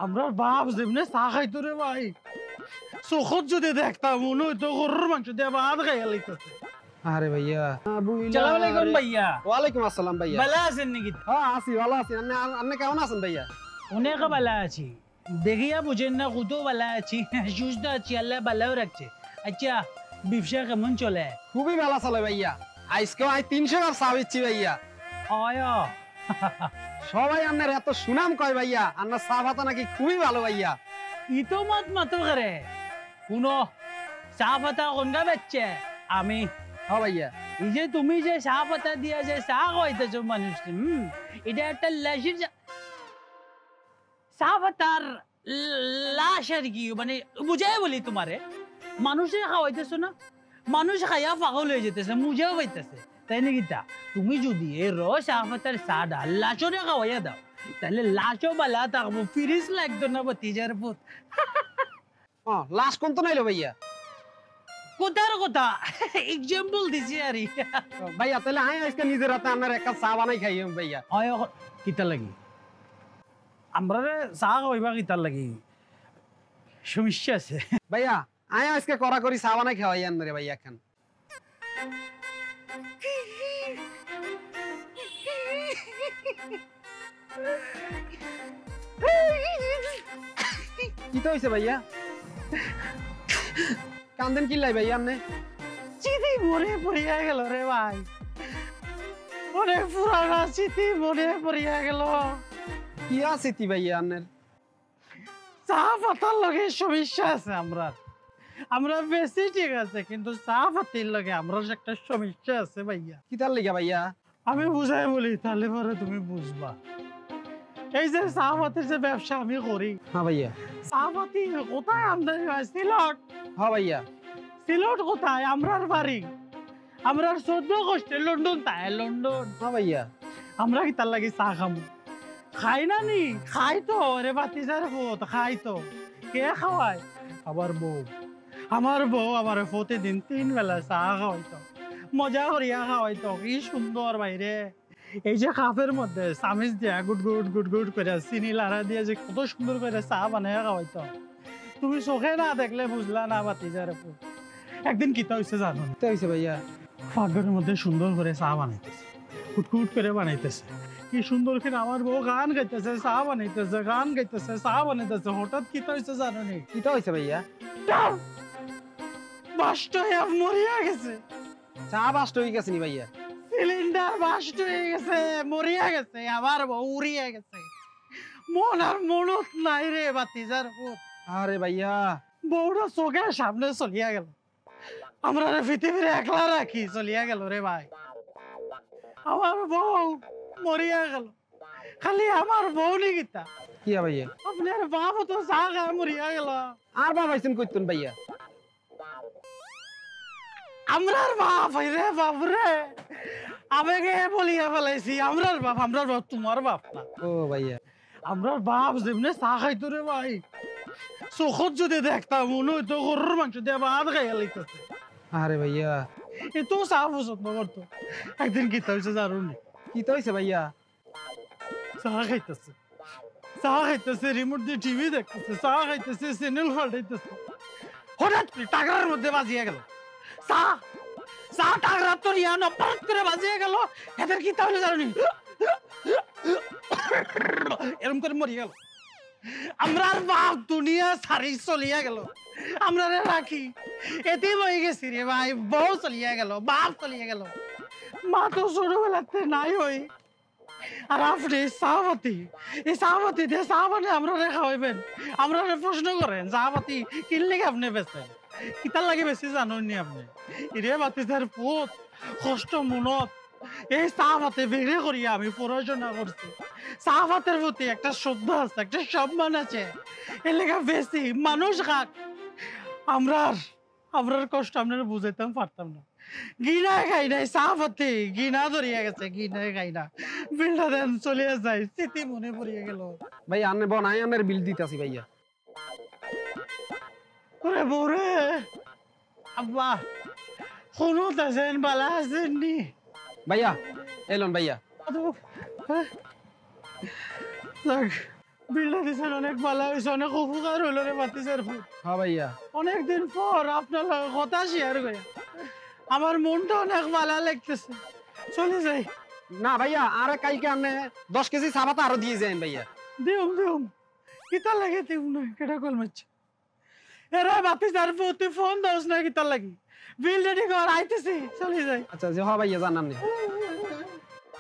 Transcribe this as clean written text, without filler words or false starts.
আমরা বাপ যেমনে চা খাইতো রে ভাই চোখত যদি দেখতাম মনে হইতো গরুর মাংস দিয়ে ভাত খাইয়া লাইতেছে। আরে ভাইয়া আসসালামু আলাইকুম ভাইয়া। ওয়ালাইকুম আসসালাম ভাইয়া। ভালো আছেন নাকি? হ্যাঁ আছি, ভালো আছি। আপনি কেমন আছেন ভাইয়া? অনেক ভালো আছি, দেখিয়া বুঝেন না কত ভালো আছি, সুস্থ আছি, আল্লাহ ভালো রাখছে। আচ্ছা ব্যবসা কেমন চলে? খুবই ভালো চলে ভাইয়া। আজকেও 300 কাপ চা বেচছি ভাইয়া। হয় সবাই আপনার এত সুনাম কয় ভাইয়া, আপনার চা পাতা নাকি খুবই ভালো ভাইয়া। ইতো মত মাতো করে শুনো, চা পাতা কোনটা বেচছে? আমি। হ্যাঁ ভাইয়া। এই যে তুমি যে চা পাতা দিয়া যে চা খাইতেছো মানুষ, এটা একটা লাশের চা পাতার লাশ আর কি, মানে বুঝাই বলি তোমারে, মানুষে খাওয়াইতেছো না, মানুষ খাইয়া পাগল হয়ে যেতেছে, মুজাও পাইতেছে, তাই নাকি? তা তুমি যদি এই চা পাতার চাটা লাশরে খাওয়াইয়া দাও তাহলে লাশও বালা থাকবো, ফিরিস লাগতো না ভতিজার পুত। লাশ কোন তো নাইলো ভাইয়া? কোথার কথা এক্সাম্পল দিছি আর ভাইয়া। তাহলে আজকে নিজের হাতে আপনার এক কাপ চা বানাই খাই ভাইয়া। কিতা লাগি আমরা চা খাওয়াইবা, কিতার লাগি সমস্যা আছে ভাইয়া। আজকে করা করি চা বানাই খাওয়াই আনরে ভাইয়া। এখন কি তো হইছে ভাইয়া? কান্দেন কি লাই ভাইয়া? আপনি স্মৃতি মনে পড়িয়া গেল রে ভাই, অনেক পুরানা স্মৃতি মনে পড়িয়া গেল। কি আছে তি ভাইয়া? আপনার চা পাতার লগে সমস্যা আছে আমরা বেশি ঠিক আছে, কিন্তু চা পাতির লগে আমরা একটা সমস্যা আছে ভাইয়া। কি তার লিগা ভাইয়া? আমি বুঝাই বলি তাহলে পরে তুমি বুঝবা। এই যে চা পাতির যে ব্যবসা আমি করি, হ্যাঁ ভাইয়া। চা পাতি কোথায় আমদানি হয়? সিলট। হ্যাঁ ভাইয়া। সিলট কোথায়? আমরার বাড়ি, আমরার 14 কষ্টে লন্ডন, তাই লন্ডন। হ্যাঁ ভাইয়া। আমরা কি তার লাগি চা খাবো? খাই না নি? খাই তো রে বাতিজার পুত, খাই তো। কে খাওয়ায়? আমার বউ। আমার বউ আমার প্রতিদিন 3 বেলা চা খাওয়াইতো, মজা করিয়া খাওয়াইতো। কি সুন্দর বাইরে, এই যে কাপের মধ্যে চামিচ দিয়া গুট গুট গুট গুট করে চিনি লাড়া দিয়ে যে কত সুন্দর করে চা বানাইয়া খাওয়াইতো, তুমি চোখে না দেখলে বুঝলা না বাতিজার পুত। একদিন কিতা হইছে জানো? কি হইছে ভাইয়া? ফাঁকের মধ্যে সুন্দর করে চা বানাইতেছে, কুটকুট করে বানাইতেছে, কি সুন্দর করে আমার বউ গান গাইতেছে, চা বানাইতেছে, গান গাইতেছে, চা বানাইতেছে। হঠাৎ কি হইছে জানো নি? কি তো হইছে ভাইয়া? বাস্ট হয়ে মরিয়া গেছে। চা বাস্ট হয়ে গেছে নি ভাইয়া? সিলিন্ডার বাস্ট হয়ে গেছে, মরিয়া গেছে, আমার বউ উড়িয়া গেছে। মন আর মনত নাই রে বাতিজার পুত। আরে ভাইয়া। বউটা চোখের সামনে চলিয়া গেল, আমরা পৃথিবীর একলা রাখি চলিয়া গেল রে ভাই। আমার বউ মরিয়া গেল, খালি আমার বউ নি গীতা। কি ভাইয়া? আপনার বাপ তো চা খায় মরিয়া গেল। আর বাপ আইছেন কইতুন ভাইয়া? আমরার বাপ রে বাপ রে, আবেগে বলিয়া ফেলাইছি। আমরার বাপ তোমার বাপ না। ও ভাইয়া। আমরার বাপ যেমনে চা খাইতো রে ভাই চোখত যদি দেখতাম মনে হইতো গরুর মাংস দিয়ে ভাত খাইয়া লাইতেছে। আরে ভাইয়া। এত চা পছন্দ করতো। একদিন কি হয়েছে জানো নি? কি তো হইছে ভাইয়া? চা খাইতেছে, রিমোট দিয়ে টিভি দেখতেছে, চা খাইতেছে, চ্যানেল পাল্টাইতেছে, হঠাৎ টাকার মধ্যে বাজিয়ে গেল চা। টাকা তো রিয়ানো পাট করে বাজিয়ে গেল। এদের কি তাহলে জানো নি? এরকম করে মরিয়া গেল। আমরার বাপ দুনিয়া সারি চলিয়া গেল, আমরা রাখি এতে বই গেছি রে ভাই। বউ চলিয়া গেল, বাপ চলিয়া গেল, মা তো ছোটবেলাতে নাই হই। আর আপনি চাপাতি, এই চাপাতি দিয়ে চা বানিয়ে আমরা খাওয়াইবেন, আমরা প্রশ্ন করেন চাপাতি কিনলে আপনি বেচেন, কিতার লাগে বেশি জানেন নি আপনি? রে বাতিজার পুত, কষ্ট মনত এই চা পাতে বেড়ে করিয়া আমি পড়াশোনা করছি। চা পাতের প্রতি একটা শ্রদ্ধা আছে, একটা সম্মান আছে, এর লেখা বেশি মানুষ খাক। আমরার কষ্ট আপনারা বুঝাইতাম পারতাম না। গিনা খাই নাই চা পাতি, গিনা ধরিয়া গেছে, গিনা খাই না, বিলটা দেন চলিয়া যায়, স্মৃতি মনে পড়িয়া গেল। ভাই আনে বনাই আনের বিল দিতাছি ভাইয়া। ওরে বউরে, আব্বা শুনো তাছেন, বালা আছেন নি? ভাইয়া এলন ভাইয়া। যাক বিল্লা দিছেন অনেক ভালো হয়েছে, অনেক উপকার হইল রে বাতিজার ভাই। হ্যাঁ ভাইয়া। অনেকদিন পর আপনার লগে কথা শেয়ার করে আমার মনটা অনেক ভালো লাগতেছে। চলে যাই। না ভাইয়া, আরে কালকে আপনি 10 কেজি চা পাতা আরো দিয়ে যান ভাইয়া। দিউম কিতা লাগে দিউম না কেটা কল মারছে। এরা বাতিজার প্রতি ফোন দাওস না কিতা লাগি। বিল রেডি কর, আইতেছি, চলে যাই। আচ্ছা যে হ্যাঁ ভাইয়া, জানান না।